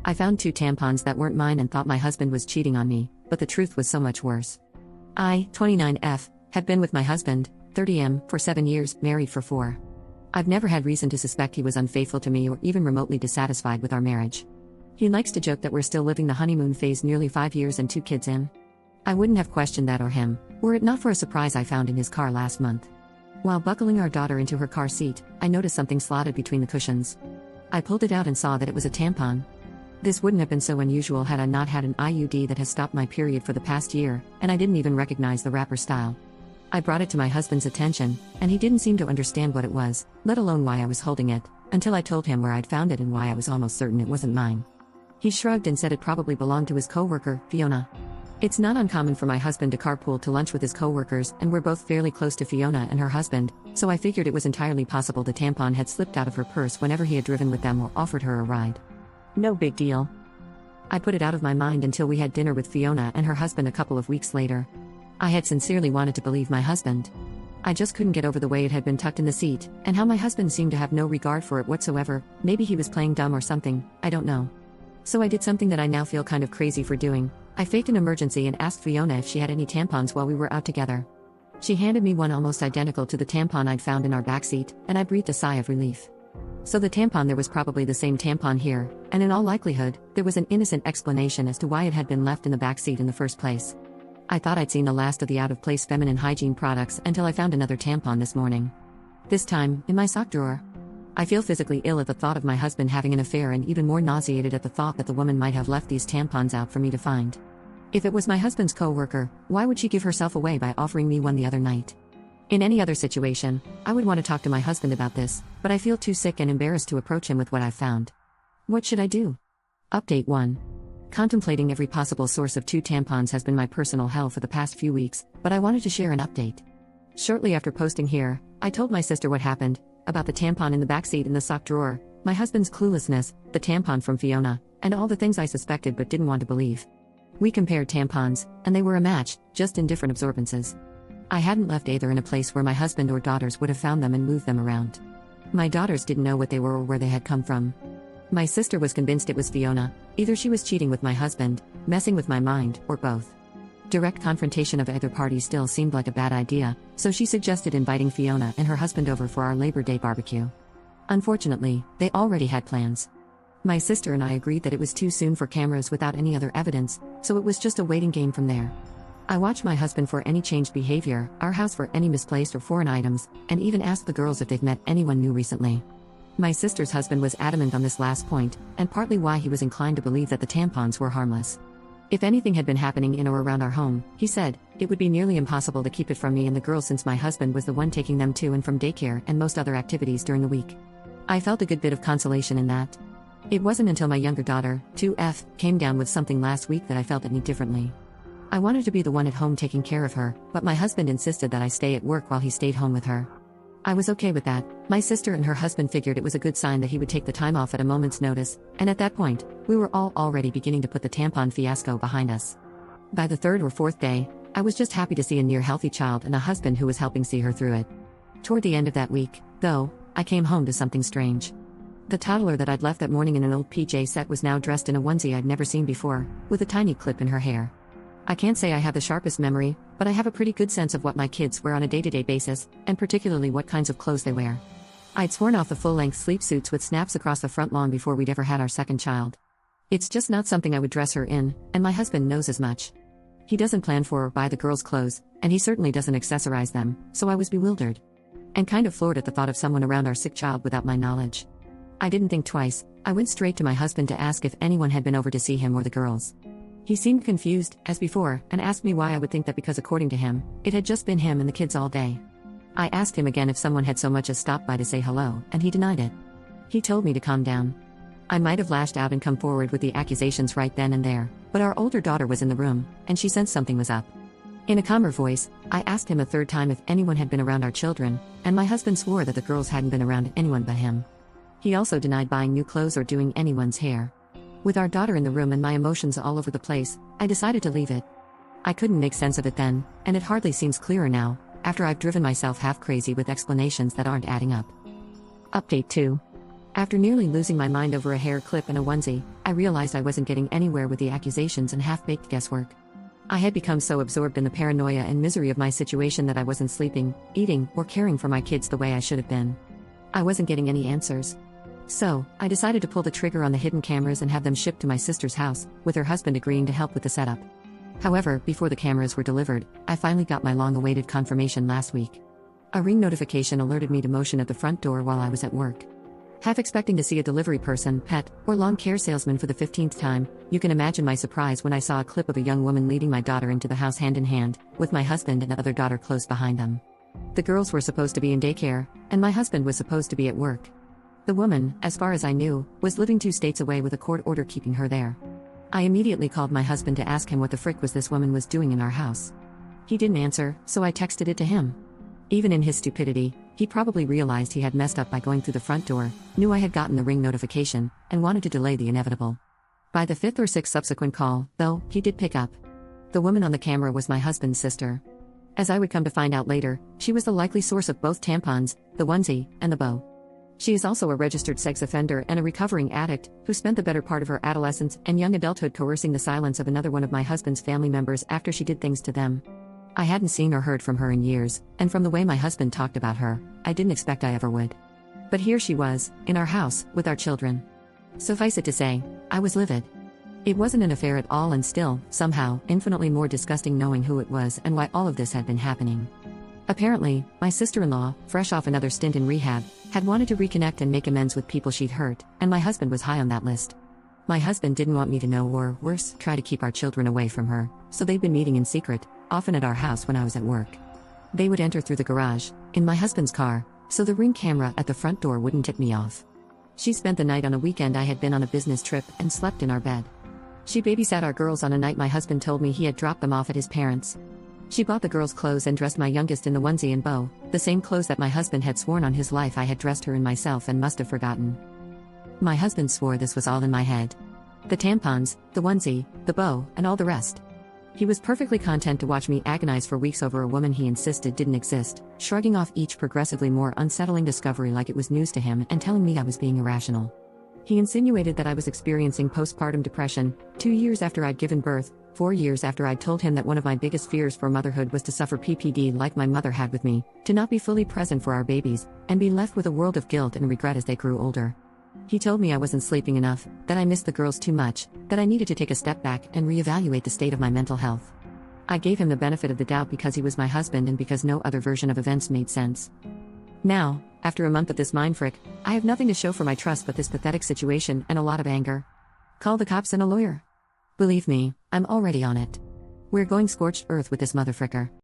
I found 2 tampons that weren't mine and thought my husband was cheating on me, but the truth was so much worse. I, 29F, have been with my husband, 30M, for 7 years, married for 4. I've never had reason to suspect he was unfaithful to me or even remotely dissatisfied with our marriage. He likes to joke that we're still living the honeymoon phase nearly 5 years and 2 kids in. I wouldn't have questioned that or him, were it not for a surprise I found in his car last month. While buckling our daughter into her car seat, I noticed something slotted between the cushions. I pulled it out and saw that it was a tampon. This wouldn't have been so unusual had I not had an IUD that has stopped my period for the past year, and I didn't even recognize the wrapper style. I brought it to my husband's attention, and he didn't seem to understand what it was, let alone why I was holding it, until I told him where I'd found it and why I was almost certain it wasn't mine. He shrugged and said it probably belonged to his coworker, Fiona. It's not uncommon for my husband to carpool to lunch with his coworkers, and we're both fairly close to Fiona and her husband, so I figured it was entirely possible the tampon had slipped out of her purse whenever he had driven with them or offered her a ride. No big deal. I put it out of my mind until we had dinner with Fiona and her husband a couple of weeks later. I had sincerely wanted to believe my husband. I just couldn't get over the way it had been tucked in the seat, and how my husband seemed to have no regard for it whatsoever. Maybe he was playing dumb or something, I don't know. So I did something that I now feel kind of crazy for doing. I faked an emergency and asked Fiona if she had any tampons while we were out together. She handed me one almost identical to the tampon I'd found in our backseat, and I breathed a sigh of relief. So the tampon, there was probably the same tampon here, and in all likelihood, there was an innocent explanation as to why it had been left in the backseat in the first place. I thought I'd seen the last of the out-of-place feminine hygiene products until I found another tampon this morning. This time, in my sock drawer. I feel physically ill at the thought of my husband having an affair and even more nauseated at the thought that the woman might have left these tampons out for me to find. If it was my husband's co-worker, why would she give herself away by offering me one the other night? In any other situation, I would want to talk to my husband about this, but I feel too sick and embarrassed to approach him with what I've found. What should I do? Update 1. Contemplating every possible source of 2 tampons has been my personal hell for the past few weeks, but I wanted to share an update. Shortly after posting here, I told my sister what happened, about the tampon in the backseat in the sock drawer, my husband's cluelessness, the tampon from Fiona, and all the things I suspected but didn't want to believe. We compared tampons, and they were a match, just in different absorbences. I hadn't left either in a place where my husband or daughters would have found them and moved them around. My daughters didn't know what they were or where they had come from. My sister was convinced it was Fiona. Either she was cheating with my husband, messing with my mind, or both. Direct confrontation of either party still seemed like a bad idea, so she suggested inviting Fiona and her husband over for our Labor Day barbecue. Unfortunately, they already had plans. My sister and I agreed that it was too soon for cameras without any other evidence, so it was just a waiting game from there. I watched my husband for any changed behavior, our house for any misplaced or foreign items, and even asked the girls if they've met anyone new recently. My sister's husband was adamant on this last point, and partly why he was inclined to believe that the tampons were harmless. If anything had been happening in or around our home, he said, it would be nearly impossible to keep it from me and the girls since my husband was the one taking them to and from daycare and most other activities during the week. I felt a good bit of consolation in that. It wasn't until my younger daughter, 2F, came down with something last week that I felt any differently. I wanted to be the one at home taking care of her, but my husband insisted that I stay at work while he stayed home with her. I was okay with that. My sister and her husband figured it was a good sign that he would take the time off at a moment's notice, and at that point, we were all already beginning to put the tampon fiasco behind us. By the 3rd or 4th day, I was just happy to see a near-healthy child and a husband who was helping see her through it. Toward the end of that week, though, I came home to something strange. The toddler that I'd left that morning in an old PJ set was now dressed in a onesie I'd never seen before, with a tiny clip in her hair. I can't say I have the sharpest memory, but I have a pretty good sense of what my kids wear on a day-to-day basis, and particularly what kinds of clothes they wear. I'd sworn off the full-length sleep suits with snaps across the front long before we'd ever had our second child. It's just not something I would dress her in, and my husband knows as much. He doesn't plan for or buy the girls' clothes, and he certainly doesn't accessorize them, so I was bewildered. And kind of floored at the thought of someone around our sick child without my knowledge. I didn't think twice. I went straight to my husband to ask if anyone had been over to see him or the girls. He seemed confused, as before, and asked me why I would think that because according to him, it had just been him and the kids all day. I asked him again if someone had so much as stopped by to say hello, and he denied it. He told me to calm down. I might have lashed out and come forward with the accusations right then and there, but our older daughter was in the room, and she sensed something was up. In a calmer voice, I asked him a third time if anyone had been around our children, and my husband swore that the girls hadn't been around anyone but him. He also denied buying new clothes or doing anyone's hair. With our daughter in the room and my emotions all over the place, I decided to leave it. I couldn't make sense of it then, and it hardly seems clearer now, after I've driven myself half crazy with explanations that aren't adding up. Update 2. After nearly losing my mind over a hair clip and a onesie, I realized I wasn't getting anywhere with the accusations and half-baked guesswork. I had become so absorbed in the paranoia and misery of my situation that I wasn't sleeping, eating, or caring for my kids the way I should have been. I wasn't getting any answers. So, I decided to pull the trigger on the hidden cameras and have them shipped to my sister's house, with her husband agreeing to help with the setup. However, before the cameras were delivered, I finally got my long-awaited confirmation last week. A ring notification alerted me to motion at the front door while I was at work. Half expecting to see a delivery person, pet, or lawn care salesman for the 15th time, you can imagine my surprise when I saw a clip of a young woman leading my daughter into the house hand in hand, with my husband and the other daughter close behind them. The girls were supposed to be in daycare, and my husband was supposed to be at work. The woman, as far as I knew, was living 2 states away with a court order keeping her there. I immediately called my husband to ask him what the frick was this woman was doing in our house. He didn't answer, so I texted it to him. Even in his stupidity, he probably realized he had messed up by going through the front door, knew I had gotten the ring notification, and wanted to delay the inevitable. By the 5th or 6th subsequent call, though, he did pick up. The woman on the camera was my husband's sister. As I would come to find out later, she was the likely source of both tampons, the onesie, and the bow. She is also a registered sex offender and a recovering addict, who spent the better part of her adolescence and young adulthood coercing the silence of another one of my husband's family members after she did things to them. I hadn't seen or heard from her in years, and from the way my husband talked about her, I didn't expect I ever would. But here she was, in our house, with our children. Suffice it to say, I was livid. It wasn't an affair at all, and still, somehow, infinitely more disgusting knowing who it was and why all of this had been happening. Apparently, my sister-in-law, fresh off another stint in rehab, had wanted to reconnect and make amends with people she'd hurt, and my husband was high on that list. My husband didn't want me to know, or, worse, try to keep our children away from her, so they'd been meeting in secret, often at our house when I was at work. They would enter through the garage, in my husband's car, so the ring camera at the front door wouldn't tip me off. She spent the night on a weekend I had been on a business trip and slept in our bed. She babysat our girls on a night my husband told me he had dropped them off at his parents'. She bought the girls' clothes and dressed my youngest in the onesie and bow, the same clothes that my husband had sworn on his life I had dressed her in myself and must have forgotten. My husband swore this was all in my head. The tampons, the onesie, the bow, and all the rest. He was perfectly content to watch me agonize for weeks over a woman he insisted didn't exist, shrugging off each progressively more unsettling discovery like it was news to him and telling me I was being irrational. He insinuated that I was experiencing postpartum depression, 2 years after I'd given birth, 4 years after I'd told him that one of my biggest fears for motherhood was to suffer PPD like my mother had with me, to not be fully present for our babies, and be left with a world of guilt and regret as they grew older. He told me I wasn't sleeping enough, that I missed the girls too much, that I needed to take a step back and reevaluate the state of my mental health. I gave him the benefit of the doubt because he was my husband and because no other version of events made sense. Now, after a month of this mind frick, I have nothing to show for my trust but this pathetic situation and a lot of anger. Call the cops and a lawyer. Believe me, I'm already on it. We're going scorched earth with this motherfricker.